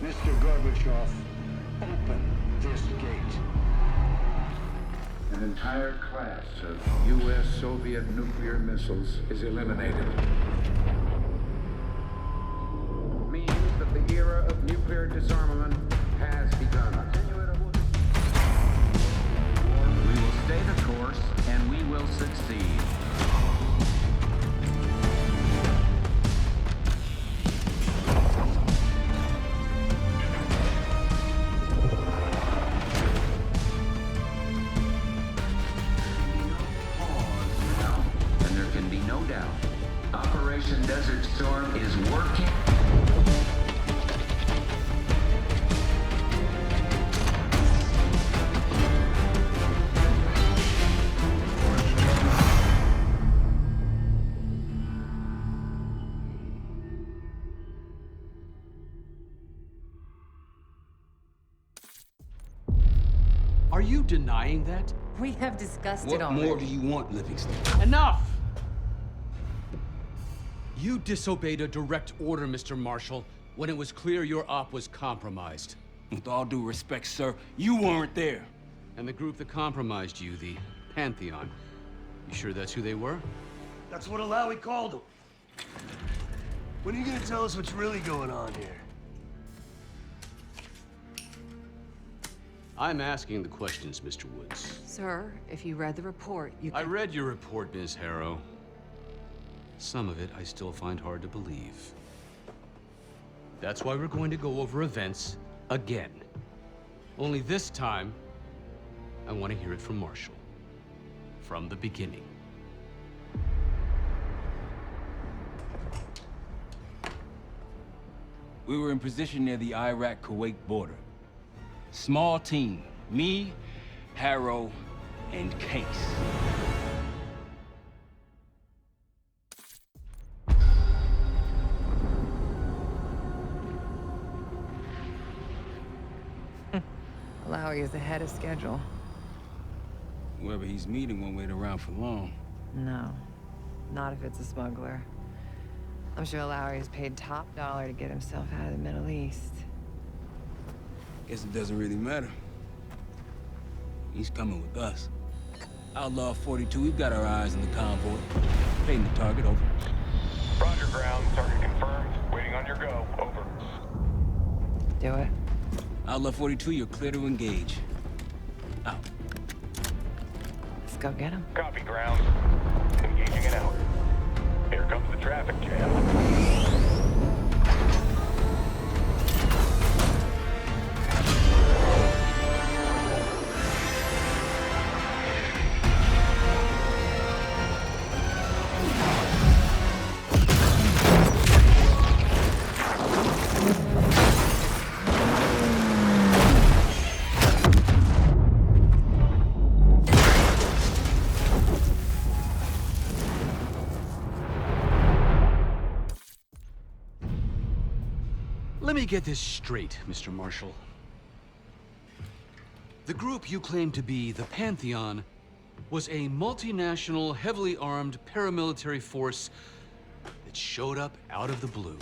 Mr. Gorbachev, open this gate. An entire class of U.S.-Soviet nuclear missiles is eliminated. Means that the era of nuclear disarmament has begun. We will stay the course, and we will succeed. And there can be no doubt, Operation Desert Storm is working. Are you denying that? We have discussed it What already. more do you want, Livingston? Enough! You disobeyed a direct order, Mr. Marshall, when it was clear your op was compromised. With all due respect, sir, you weren't there. And the group that compromised you, the Pantheon, you sure that's who they were? That's what Alawi called him. When are you gonna tell us what's really going on here? I'm asking the questions, Mr. Woods. Sir, if you read the report, you I can... read your report, Ms. Harrow. Some of it I still find hard to believe. That's why we're going to go over events again. Only this time, I want to hear it from Marshall. From the beginning. We were in position near the Iraq-Kuwait border. Small team. Me, Harrow, and Case. Alawi is ahead of schedule. Whoever he's meeting won't wait around for long. No, not if it's a smuggler. I'm sure Alawi is paid top dollar to get himself out of the Middle East. Guess it doesn't really matter. He's coming with us. Outlaw 42, we've got our eyes on the convoy. Painting the target, over. Roger, ground. Target confirmed. Waiting on your go. Over. Do it. Outlaw 42, you're clear to engage. Out. Let's go get him. Copy, ground. Engaging it out. Here comes the traffic jam. Let me get this straight, Mr. Marshall. The group you claim to be the Pantheon was a multinational, heavily armed paramilitary force that showed up out of the blue.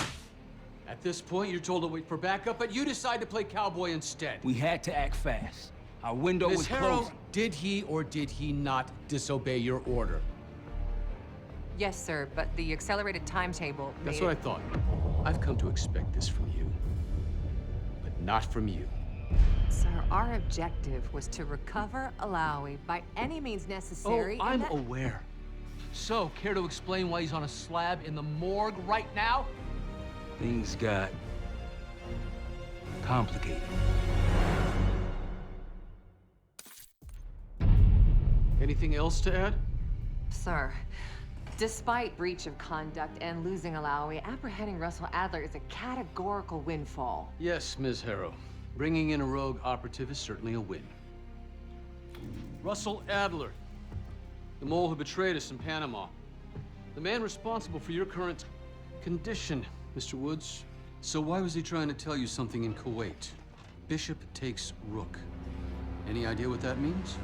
At this point, you're told to wait for backup, but you decide to play cowboy instead. We had to act fast. Our window Ms. was Harrow, closing. did he or did he not disobey your order? Yes, sir, but the accelerated timetable That's made what I it- thought. I've come to expect this from you, but not from you. Sir, our objective was to recover Alawi by any means necessary. Oh, and I'm that- aware. So, care to explain why he's on a slab in the morgue right now? Things got complicated. Anything else to add? Sir, despite breach of conduct and losing Alawi, apprehending Russell Adler is a categorical windfall. Yes, Ms. Harrow. Bringing in a rogue operative is certainly a win. Russell Adler, the mole who betrayed us in Panama. The man responsible for your current condition, Mr. Woods. So why was he trying to tell you something in Kuwait? Bishop takes Rook. Any idea what that means?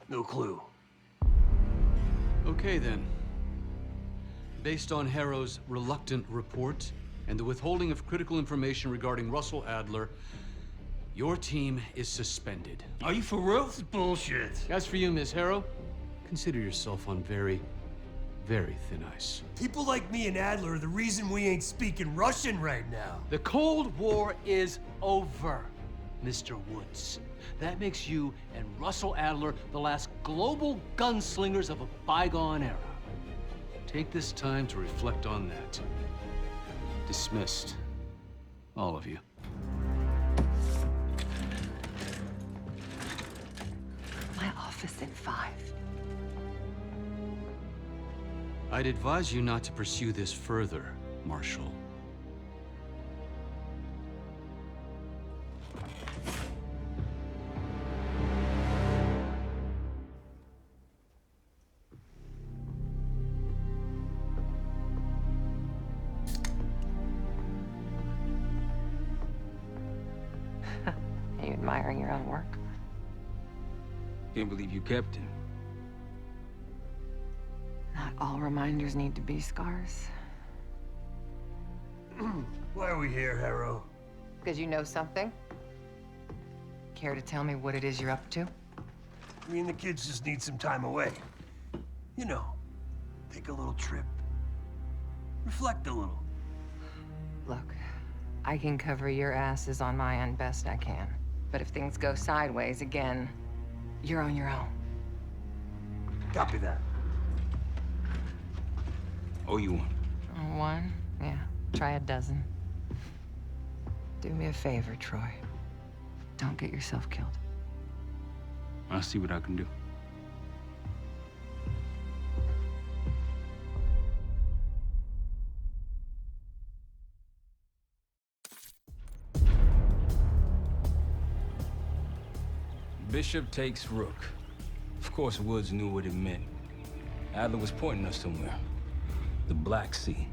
No clue. Okay, then. Based on Harrow's reluctant report and the withholding of critical information regarding Russell Adler, your team is suspended. Are you for real? This is bullshit. As for you, Ms. Harrow, consider yourself on very, very thin ice. People like me and Adler are the reason we ain't speaking Russian right now. The Cold War is over, Mr. Woods. That makes you and Russell Adler the last global gunslingers of a bygone era. Take this time to reflect on that. Dismissed. All of you. My office in 5. I'd advise you not to pursue this further, Marshal. Are you admiring your own work? Can't believe you kept him. Not all reminders need to be scars. Why are we here, Harrow? Because you know something? Care to tell me what it is you're up to? Me and the kids just need some time away. You know, take a little trip. Reflect a little. Look, I can cover your asses on my end best I can. But if things go sideways again, you're on your own. Copy that. Oh, you one. One? Yeah. Try a dozen. Do me a favor, Troy. Don't get yourself killed. I'll see what I can do. Bishop takes Rook. Of course, Woods knew what it meant. Adler was pointing us somewhere. The Black Sea.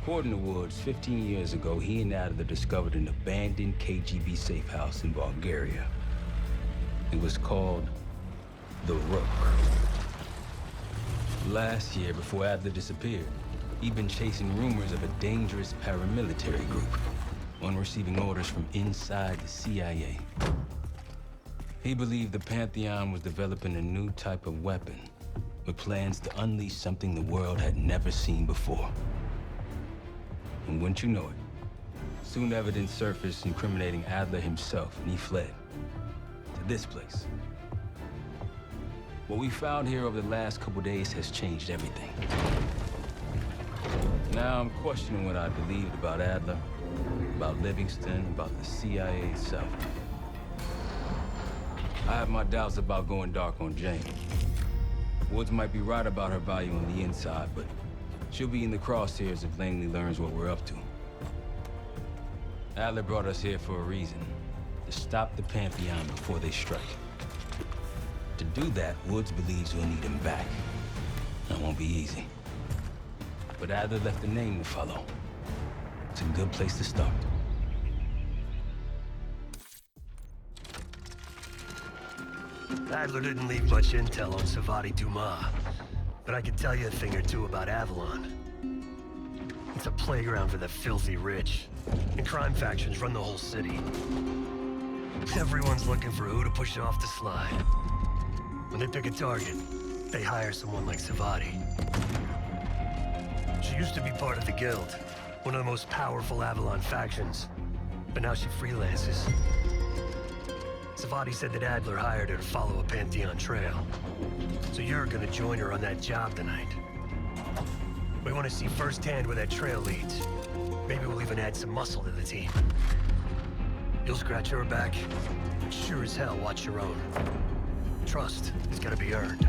According to Woods, 15 years ago, he and Adler discovered an abandoned KGB safe house in Bulgaria. It was called the Rook. Last year, before Adler disappeared, he'd been chasing rumors of a dangerous paramilitary group, one receiving orders from inside the CIA. He believed the Pantheon was developing a new type of weapon, with plans to unleash something the world had never seen before. And wouldn't you know it, soon evidence surfaced incriminating Adler himself, and he fled to this place. What we found here over the last couple days has changed everything. Now I'm questioning what I believed about Adler, about Livingston, about the CIA itself. I have my doubts about going dark on Jane. Woods might be right about her value on the inside, but she'll be in the crosshairs if Langley learns what we're up to. Adler brought us here for a reason, to stop the Pantheon before they strike. To do that, Woods believes we'll need him back. That won't be easy. But Adler left a name to follow. It's a good place to start. Adler didn't leave much intel on Savati Dumas, but I could tell you a thing or two about Avalon. It's a playground for the filthy rich, and crime factions run the whole city. Everyone's looking for who to push off the slide. When they pick a target, they hire someone like Savati. She used to be part of the Guild, one of the most powerful Avalon factions, but now she freelances. Savati said that Adler hired her to follow a Pantheon trail. So you're gonna join her on that job tonight. We want to see firsthand where that trail leads. Maybe we'll even add some muscle to the team. You'll scratch her back, but sure as hell watch your own. Trust has gotta be earned.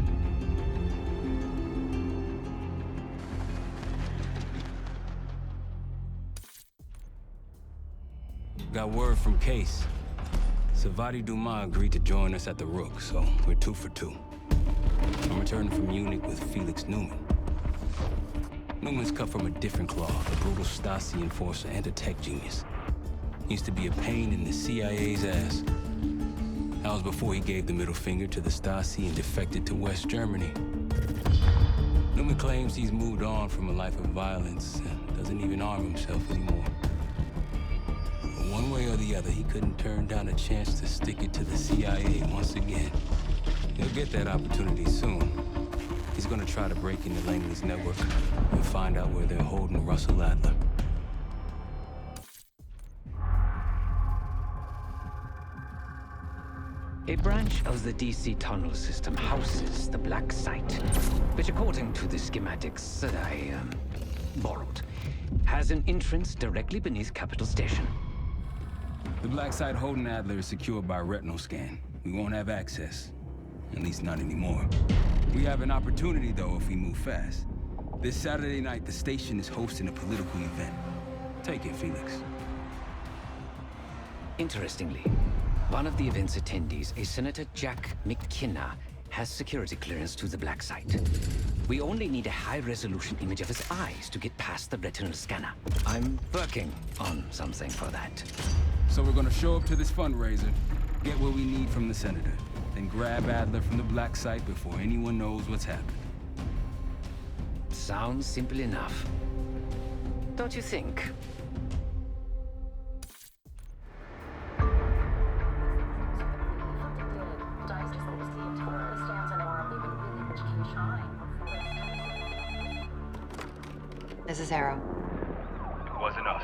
Got word from Case. Savati Dumas agreed to join us at the Rook, so we're 2 for 2. I'm returning from Munich with Felix Newman. Newman's cut from a different cloth, a brutal Stasi enforcer and a tech genius. He used to be a pain in the CIA's ass. That was before he gave the middle finger to the Stasi and defected to West Germany. Newman claims he's moved on from a life of violence and doesn't even arm himself anymore. But one way or the other, he couldn't turn down a chance to stick it to the CIA once again. He'll get that opportunity soon. He's gonna try to break into Langley's network and find out where they're holding Russell Adler. A branch of the DC tunnel system houses the Black Site, which according to the schematics that I, borrowed, has an entrance directly beneath Capital Station. The Black Site holding Adler is secured by retinal scan. We won't have access. At least not anymore. We have an opportunity, though, if we move fast. This Saturday night, the station is hosting a political event. Take it, Felix. Interestingly, one of the event's attendees, a Senator Jack McKenna, has security clearance to the Black Site. We only need a high-resolution image of his eyes to get past the retinal scanner. I'm working on something for that. So we're gonna show up to this fundraiser, get what we need from the Senator, then grab Adler from the Black Site before anyone knows what's happened. Sounds simple enough. Don't you think? This is Arrow. It wasn't us.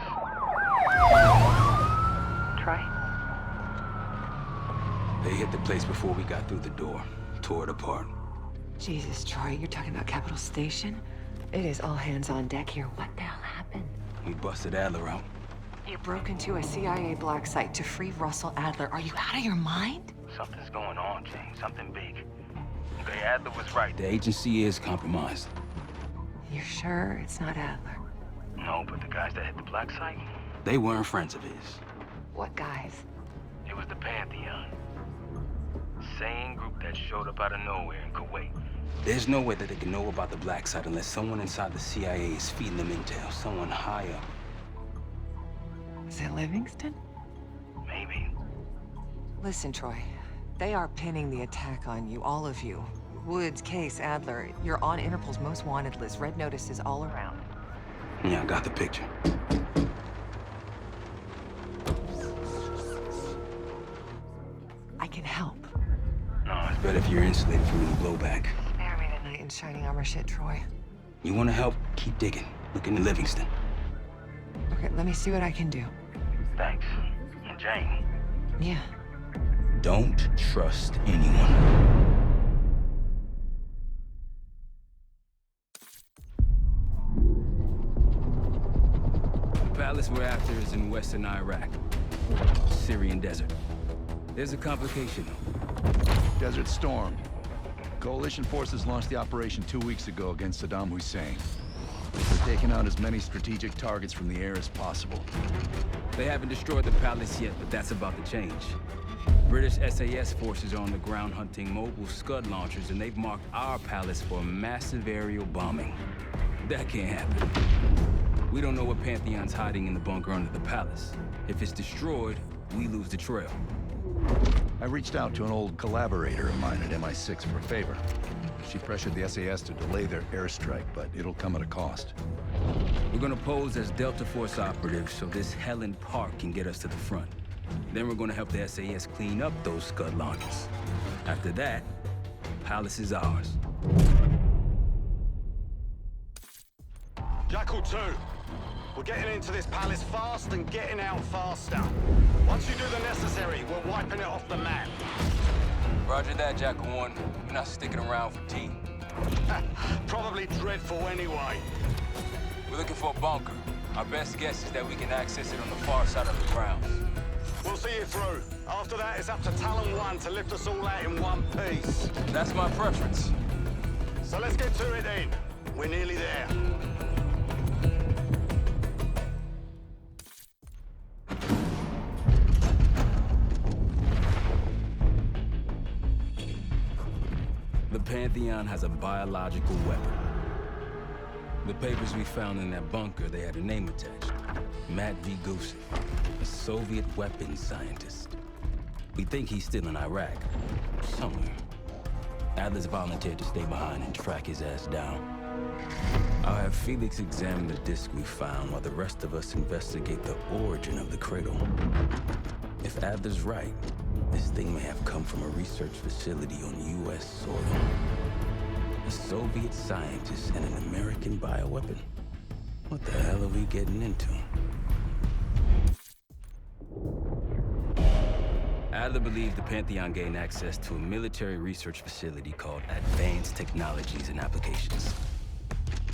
Troy? They hit the place before we got through the door, tore it apart. Jesus, Troy, you're talking about Capital Station? It is all hands on deck here. What the hell happened? We busted Adler out. You broke into a CIA Black Site to free Russell Adler. Are you out of your mind? Something's going on, Jane. Something big. Okay, Adler was right. The agency is compromised. You're sure it's not Adler? No, but the guys that hit the Black Site, They weren't friends of his. What guys? it was the Pantheon. Same group that showed up out of nowhere in Kuwait. There's no way that they can know about the Black Site unless someone inside the CIA is feeding them intel. Someone high up. Is it Livingston? Maybe. Listen, Troy. They are pinning the attack on you, all of you. Woods, Case, Adler. You're on Interpol's most wanted list. Red notices all around. Yeah, I got the picture. I can help. No, it's better if you're insulated from any blowback. Spare me tonight in shining armor shit, Troy. You want to help? Keep digging. Look into Livingston. Okay, let me see what I can do. Thanks. And Jane. Yeah. Don't trust anyone. The palace we're after is in western Iraq. Syrian desert. There's a complication, though. Desert Storm. Coalition forces launched the operation 2 weeks ago against Saddam Hussein. They're taking out as many strategic targets from the air as possible. They haven't destroyed the palace yet, but that's about to change. British SAS forces are on the ground hunting mobile Scud launchers, and they've marked our palace for a massive aerial bombing. That can't happen. We don't know what Pantheon's hiding in the bunker under the palace. If it's destroyed, we lose the trail. I reached out to an old collaborator of mine at MI6 for a favor. She pressured the SAS to delay their airstrike, but it'll come at a cost. We're gonna pose as Delta Force operatives so this Helen Park can get us to the front. Then we're gonna help the SAS clean up those Scud launchers. After that, palace is ours. Jackal 2, we're getting into this palace fast and getting out faster. Once you do the necessary, we're wiping it off the map. Roger that, Jackal 1. We're not sticking around for tea. Probably dreadful anyway. We're looking for a bunker. Our best guess is that we can access it on the far side of the grounds. We'll see you through. After that, it's up to Talon 1 to lift us all out in one piece. That's my preference. So let's get to it then. We're nearly there. The Pantheon has a biological weapon. The papers we found in that bunker, they had a name attached. Matt V. Gusev, a Soviet weapons scientist. We think he's still in Iraq, somewhere. Adler's volunteered to stay behind and track his ass down. I'll have Felix examine the disk we found while the rest of us investigate the origin of the cradle. If Adler's right, this thing may have come from a research facility on U.S. soil. A Soviet scientist and an American bioweapon. What the hell are we getting into? Adler believed the Pantheon gained access to a military research facility called Advanced Technologies and Applications.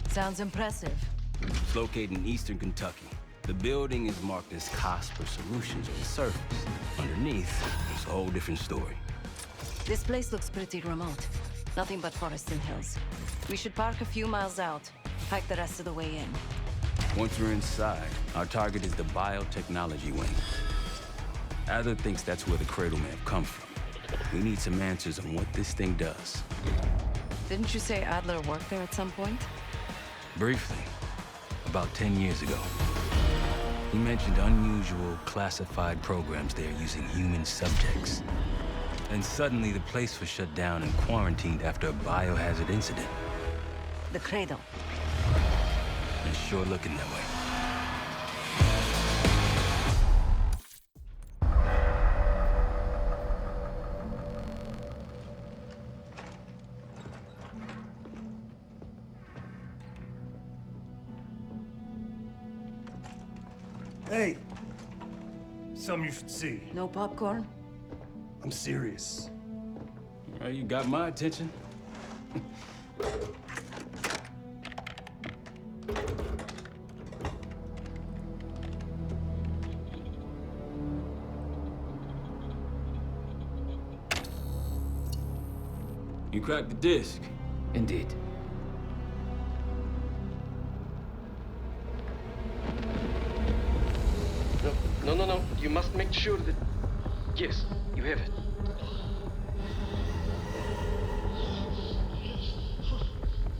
Sounds impressive. It's located in eastern Kentucky. The building is marked as Cosper Solutions on the surface. Underneath, it's a whole different story. This place looks pretty remote. Nothing but forests and hills. We should park a few miles out, hike the rest of the way in. Once we're inside, our target is the biotechnology wing. Adler thinks that's where the cradle may have come from. We need some answers on what this thing does. Didn't you say Adler worked there at some point? Briefly, about 10 years ago. He mentioned unusual, classified programs there using human subjects. And suddenly the place was shut down and quarantined after a biohazard incident. The cradle. It's sure looking that way. Hey! Something you should see. No popcorn? I'm serious. Well, you got my attention. You cracked the disc. Indeed. No. You must make sure that... Yes, you have it.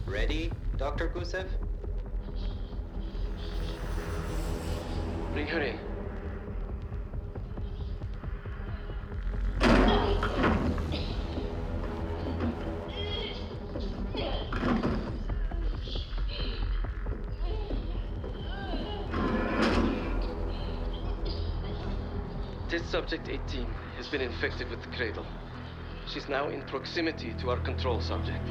Ready, Dr. Gusev? Bring her in. Test subject 18 has been infected with the cradle. She's now in proximity to our control subject.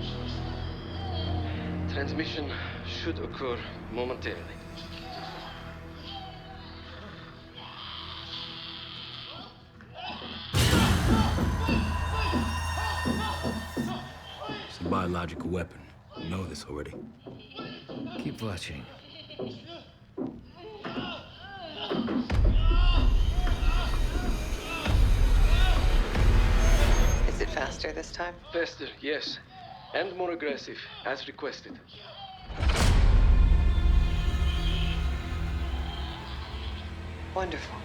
Transmission should occur momentarily. It's a biological weapon. You know this already. Keep watching. Is it faster this time? Faster, yes. And more aggressive, as requested. Wonderful.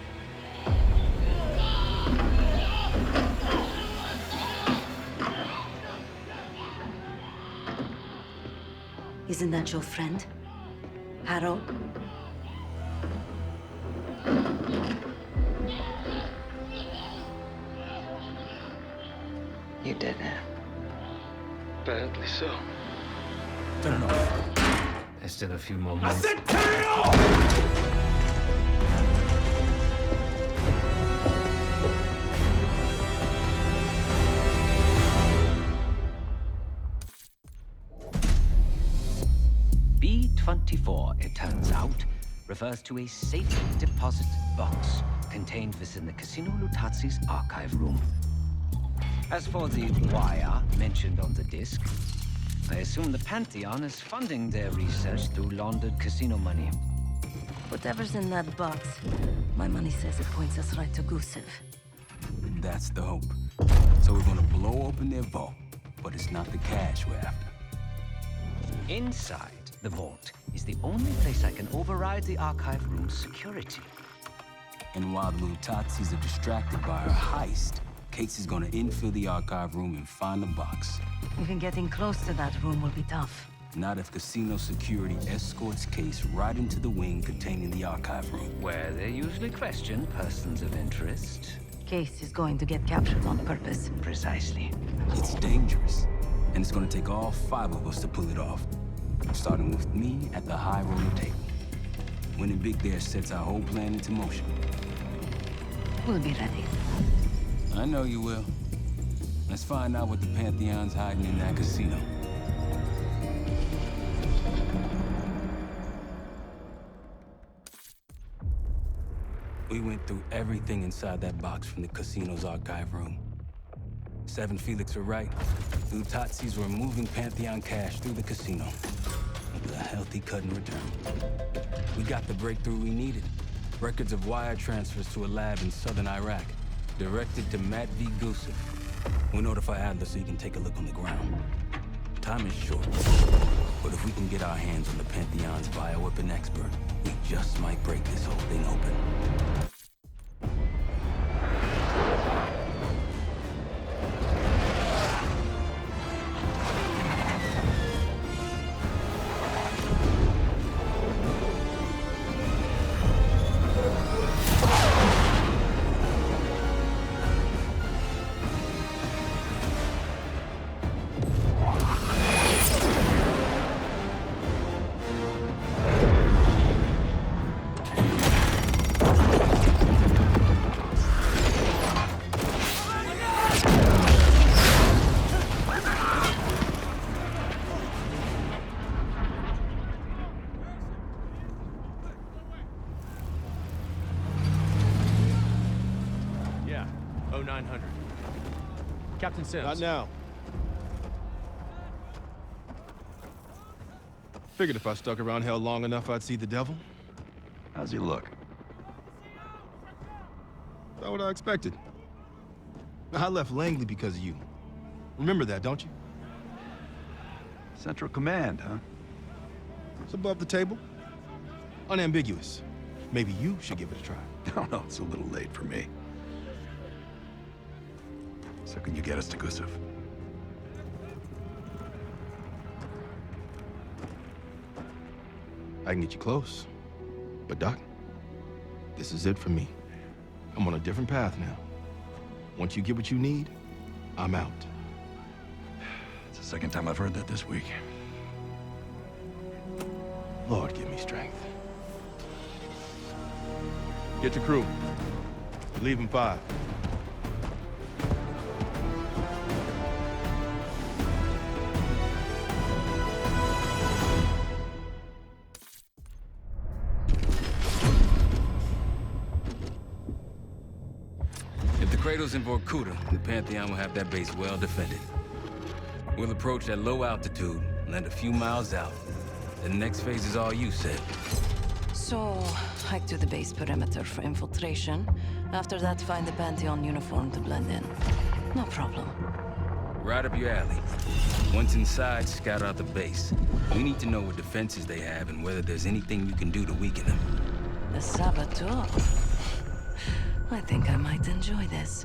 Isn't that your friend? Harrow? You did it. Apparently so. Turn it off. There's still a few more minutes. I said turn it off! B-24, it turns out, refers to a safe deposit box contained within the Casino Lutazi's archive room. As for the wire mentioned on the disc, I assume the Pantheon is funding their research through laundered casino money. Whatever's in that box, my money says it points us right to Gusev. That's the hope. So we're gonna blow open their vault, but it's not the cash we're after. Inside the vault is the only place I can override the archive room's security. And while the Lutazis are distracted by our heist, Case is gonna infill the archive room and find the box. Even getting close to that room will be tough. Not if casino security escorts Case right into the wing containing the archive room. Where they usually question persons of interest. Case is going to get captured on purpose. Precisely. It's dangerous, and it's gonna take all 5 of us to pull it off. starting with me at the high roller table. Winning big there sets our whole plan into motion. We'll be ready. I know you will. Let's find out what the Pantheon's hiding in that casino. We went through everything inside that box from the casino's archive room. 7 Felix were right. The Utazis were moving Pantheon cash through the casino. With a healthy cut in return. We got the breakthrough we needed. Records of wire transfers to a lab in southern Iraq. Directed to Matt V. Gusev. We'll notify Adler so he can take a look on the ground. Time is short. But if we can get our hands on the Pantheon's bioweapon expert, we just might break this whole thing open. Captain Sims. Not now. Figured if I stuck around hell long enough, I'd see the devil. How's he look? Not what I expected. I left Langley because of you. Remember that, don't you? Central Command, huh? It's above the table. Unambiguous. Maybe you should give it a try. No, no, it's a little late for me. So can you get us to Gusev? I can get you close. But Doc, this is it for me. I'm on a different path now. Once you get what you need, I'm out. It's the second time I've heard that this week. Lord, give me strength. Get your crew. Leave in 5. Kratos in Vorkuta, the Pantheon will have that base well defended. We'll approach at low altitude, land a few miles out. The next phase is all you said. So, hike to the base perimeter for infiltration. After that, find the Pantheon uniform to blend in. No problem. Right up your alley. Once inside, scout out the base. We need to know what defenses they have and whether there's anything you can do to weaken them. The Saboteur. I think I might enjoy this.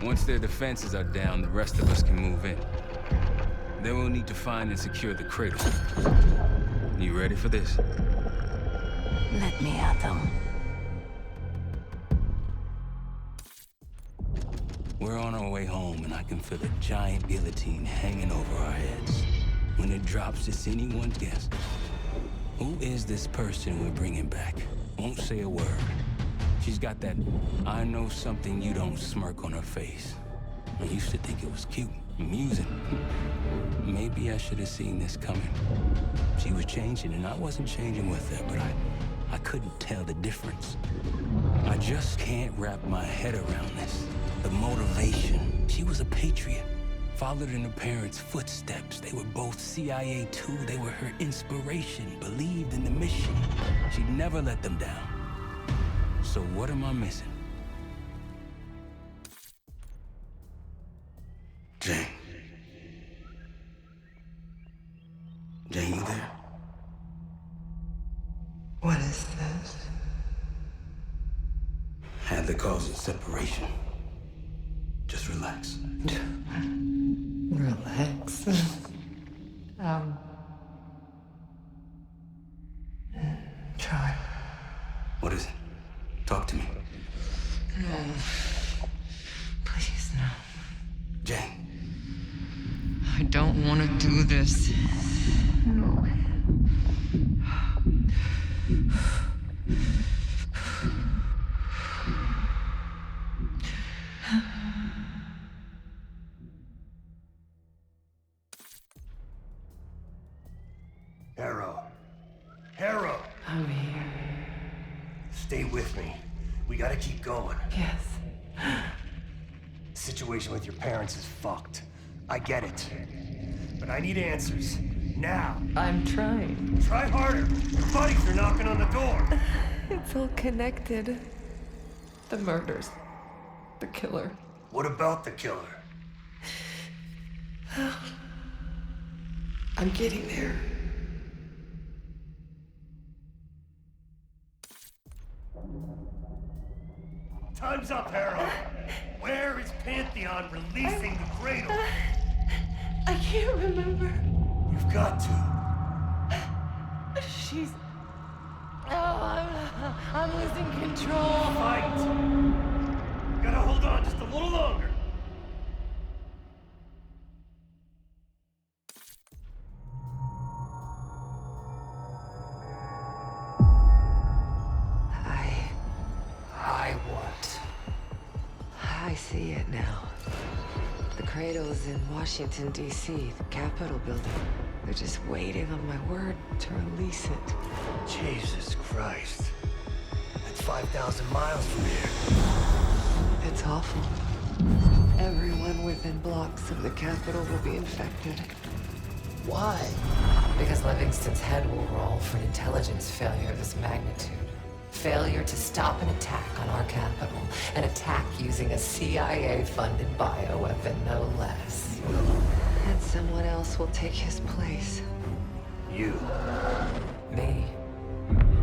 Once their defenses are down, the rest of us can move in. Then we'll need to find and secure the cradle. You ready for this? Let me at them. We're on our way home, and I can feel a giant guillotine hanging over our heads. When it drops, it's anyone's guess. Who is this person we're bringing back? Won't say a word. She's got that I know something you don't smirk on her face. I used to think it was cute, amusing. Maybe I should have seen this coming. She was changing, and I wasn't changing with her, but I couldn't tell the difference. I just can't wrap my head around this. The motivation. She was a patriot. Followed in her parents' footsteps. They were both CIA too. They were her inspiration. Believed in the mission. She'd never let them down. So what am I missing? Jane. Jane, you there? What is this? Had the cause of separation. Just relax. Relax. Try. What is it? Talk to me. No. Please, no. Jane. I don't want to do this. No. Trust me, we gotta keep going. Yes. The situation with your parents is fucked. I get it. But I need answers. Now. I'm trying. Try harder. Your buddies are knocking on the door. It's all connected. The murders. The killer. What about the killer? I'm getting there. Time's up, Harrow. Where is Pantheon releasing the cradle? I can't remember. You've got to. She's... Oh, I'm losing control. Fight! You gotta hold on just a little longer. I see it now. The cradle's in Washington, D.C., the Capitol building. They're just waiting on my word to release it. Jesus Christ. That's 5,000 miles from here. It's awful. Everyone within blocks of the Capitol will be infected. Why? Because Livingston's head will roll for an intelligence failure of this magnitude. Failure to stop an attack on our capital. An attack using a CIA-funded bioweapon, no less. And someone else will take his place. You. Me.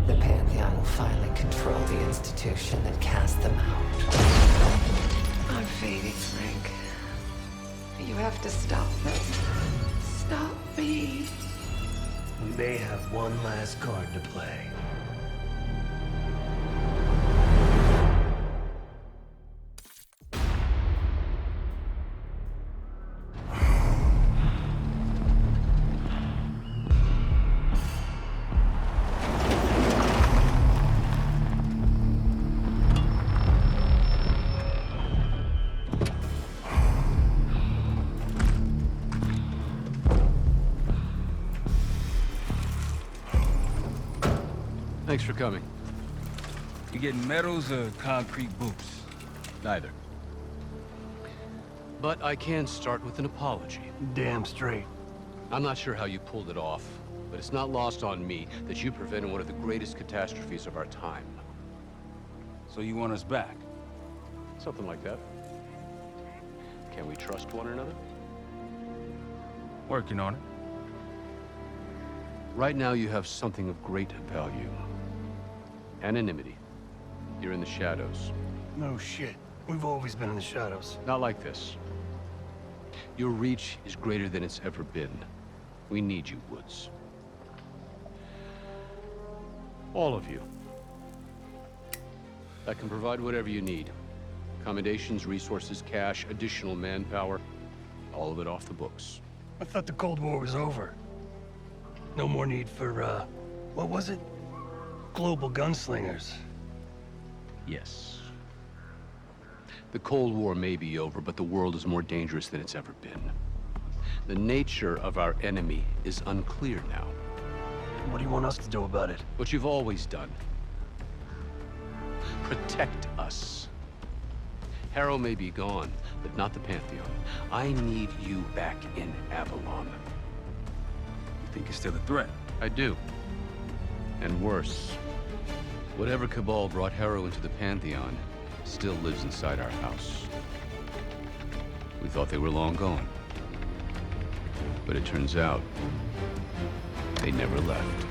The Pantheon will finally control the institution that cast them out. I'm fading, Frank. You have to stop this. Stop me. We may have one last card to play. Thanks for coming. You getting medals or concrete boots? Neither. But I can start with an apology. Damn straight. I'm not sure how you pulled it off, but it's not lost on me that you prevented one of the greatest catastrophes of our time. So you want us back? Something like that. Can we trust one another? Working on it. Right now you have something of great value. Anonymity. You're in the shadows. No shit. We've always been in the shadows. Not like this. Your reach is greater than it's ever been. We need you, Woods. All of you. I can provide whatever you need. Accommodations, resources, cash, additional manpower. All of it off the books. I thought the Cold War was over. No more need for, what was it? Global gunslingers. Yes. The Cold War may be over, but the world is more dangerous than it's ever been. The nature of our enemy is unclear now. What do you want us to do about it? What you've always done. Protect us. Harrow may be gone, but not the Pantheon. I need you back in Avalon. You think it's still a threat? I do. And worse. Whatever cabal brought Harrow into the Pantheon still lives inside our house. We thought they were long gone. But it turns out, they never left.